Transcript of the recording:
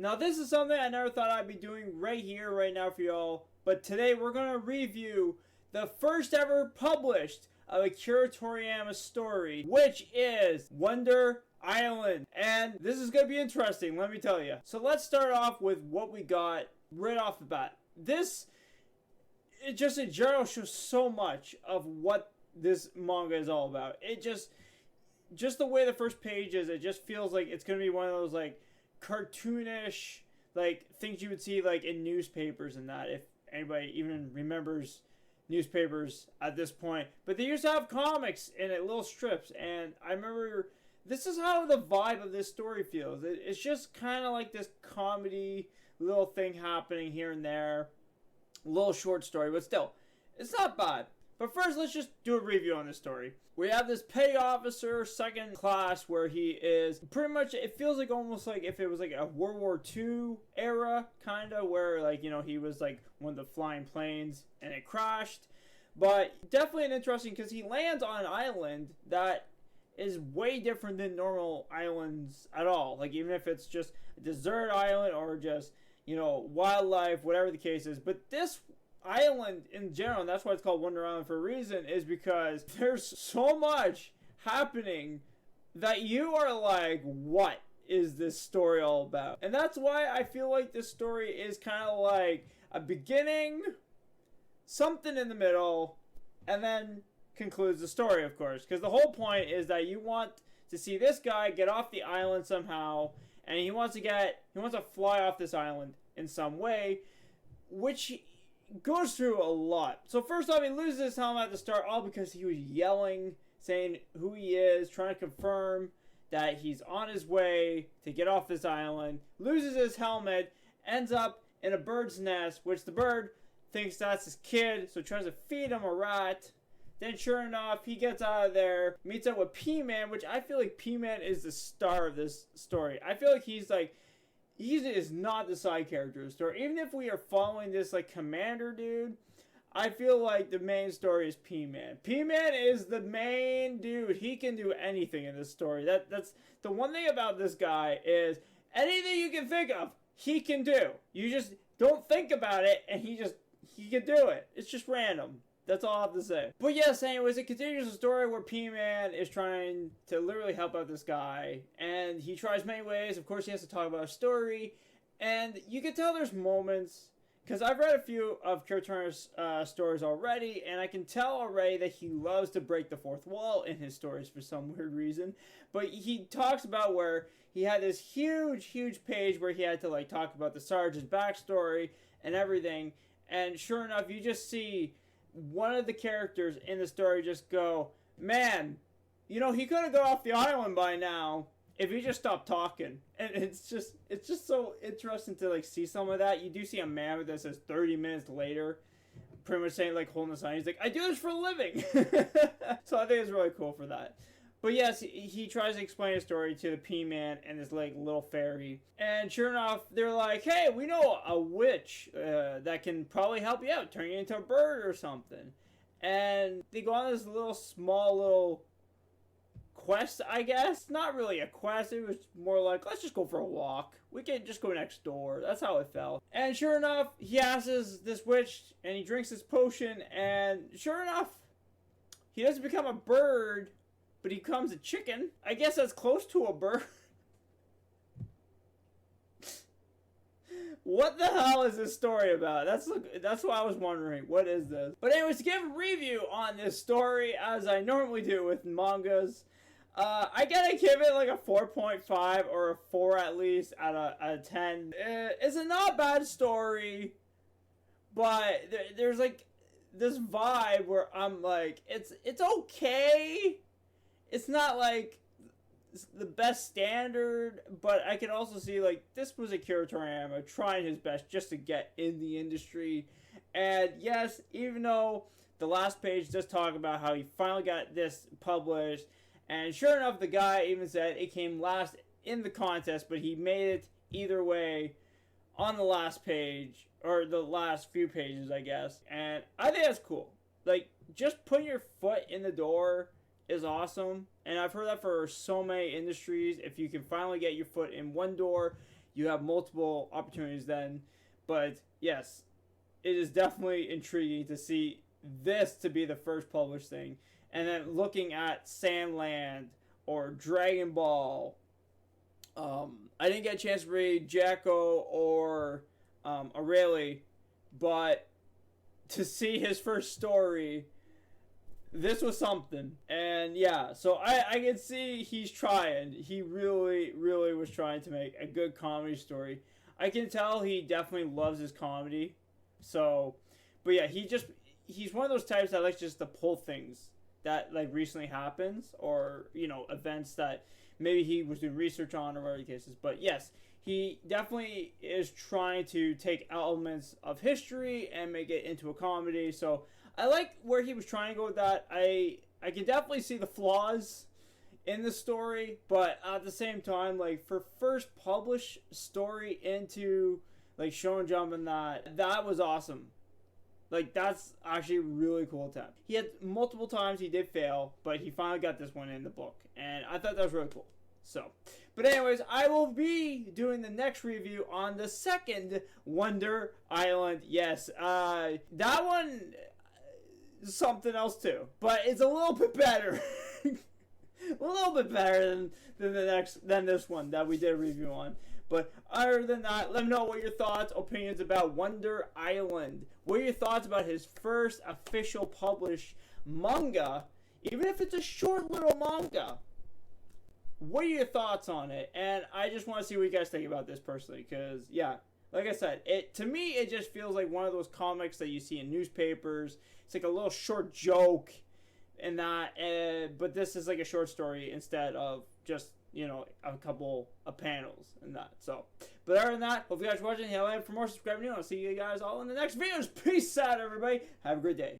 Now this is something I never thought I'd be doing right here, right now for y'all, but today we're going to review the first ever published Akira Toriyama story, which is Wonder Island. And this is going to be interesting, let me tell you. So let's start off with what we got right off the bat. This, it just in general shows so much of what this manga is all about. It just the way the first page is, it just feels like it's going to be one of those like cartoonish like things you would see like in newspapers and that, if anybody even remembers newspapers at this point. But they used to have comics in it, little strips, and I remember this is how the vibe of this story feels. It's just kind of like this comedy little thing happening here and there, little short story, but still, it's not bad. But first, let's just do a review on this story. We have this petty officer, second class, where he is pretty much, it feels like almost like if it was like a World War II era, kind of, where like, you know, he was like one of the flying planes and it crashed. But definitely an interesting, because he lands on an island that is way different than normal islands at all. Like, even if it's just a desert island or just, you know, wildlife, whatever the case is. But this island in general, and that's why it's called Wonder Island for a reason, is because there's so much happening that you are like, what is this story all about? And that's why I feel like this story is kind of like a beginning, something in the middle, and then concludes the story, of course, because the whole point is that you want to see this guy get off the island somehow, and he wants to fly off this island in some way, which goes through a lot. So first off, he loses his helmet at the start, all because he was yelling, saying who he is, trying to confirm that he's on his way to get off this island. Loses his helmet, ends up in a bird's nest, which the bird thinks that's his kid, so tries to feed him a rat. Then sure enough, he gets out of there, meets up with P-Man, which I feel like P-Man is the star of this story. I feel like he is not the side character of the story. Even if we are following this like commander dude, I feel like the main story is P-Man. P-Man is the main dude. He can do anything in this story. That's the one thing about this guy, is anything you can think of, he can do. You just don't think about it, and he can do it. It's just random. That's all I have to say. But yes, anyways, it continues a story where P-Man is trying to literally help out this guy. And he tries many ways. Of course, he has to talk about a story. And you can tell there's moments, because I've read a few of Akira Toriyama's stories already, and I can tell already that he loves to break the fourth wall in his stories for some weird reason. But he talks about where he had this huge, huge page where he had to like talk about the sergeant's backstory and everything. And sure enough, you just see one of the characters in the story just go, man, you know, he could have got off the island by now if he just stopped talking. And it's just so interesting to like see some of that. You do see a man that says 30 minutes later, pretty much saying like holding the sign. He's like, I do this for a living. So I think it's really cool for that. But yes, he tries to explain a story to the P-Man and this like little fairy. And sure enough, they're like, hey, we know a witch that can probably help you out, turn you into a bird or something. And they go on this small little quest, I guess. Not really a quest, it was more like, let's just go for a walk. We can just go next door. That's how it felt. And sure enough, he asks this witch, and he drinks this potion, and sure enough, he doesn't become a bird, but he becomes a chicken. I guess that's close to a bird. What the hell is this story about? That's what I was wondering. What is this? But anyways, to give a review on this story, as I normally do with mangas, I gotta give it like a 4.5 or a 4 at least out of 10. It's a not bad story, but there's like this vibe where I'm like, it's okay. It's not like the best standard, but I can also see like this was Akira Toriyama trying his best just to get in the industry. And yes, even though the last page does talk about how he finally got this published, and sure enough, the guy even said it came last in the contest, but he made it either way on the last page, or the last few pages, I guess. And I think that's cool. Like, just putting your foot in the door is awesome, and I've heard that for so many industries. If you can finally get your foot in one door, you have multiple opportunities then. But yes, it is definitely intriguing to see this to be the first published thing. And then looking at Sandland or Dragon Ball. I didn't get a chance to read Jacko or Aurelie, but to see his first story, this was something. And yeah, so I can see he's trying. He really, really was trying to make a good comedy story. I can tell he definitely loves his comedy. So, but yeah, he's one of those types that likes just to pull things that like recently happens, or events that maybe he was doing research on, or whatever the case is. But yes, he definitely is trying to take elements of history and make it into a comedy. So I like where he was trying to go with that. I can definitely see the flaws in the story, but at the same time, like, for first published story into like Shonen Jump, and that was awesome. Like, that's actually a really cool attempt. He had multiple times he did fail, but he finally got this one in the book, and I thought that was really cool. So, but anyways, I will be doing the next review on the second Wonder Island. Yes, that one is something else too, but it's a little bit better. A little bit better than this one that we did a review on. But other than that, let me know what your thoughts, opinions about Wonder Island. What are your thoughts about his first official published manga, even if it's a short little manga? What are your thoughts on it? And I just want to see what you guys think about this personally, because yeah, like I said, to me it just feels like one of those comics that you see in newspapers. It's like a little short joke and that, but this is like a short story instead of just a couple of panels and that. So, but other than that, hope you guys are watching. Hit like for more, subscribe, and I'll see you guys all in the next videos. Peace out, everybody. Have a great day.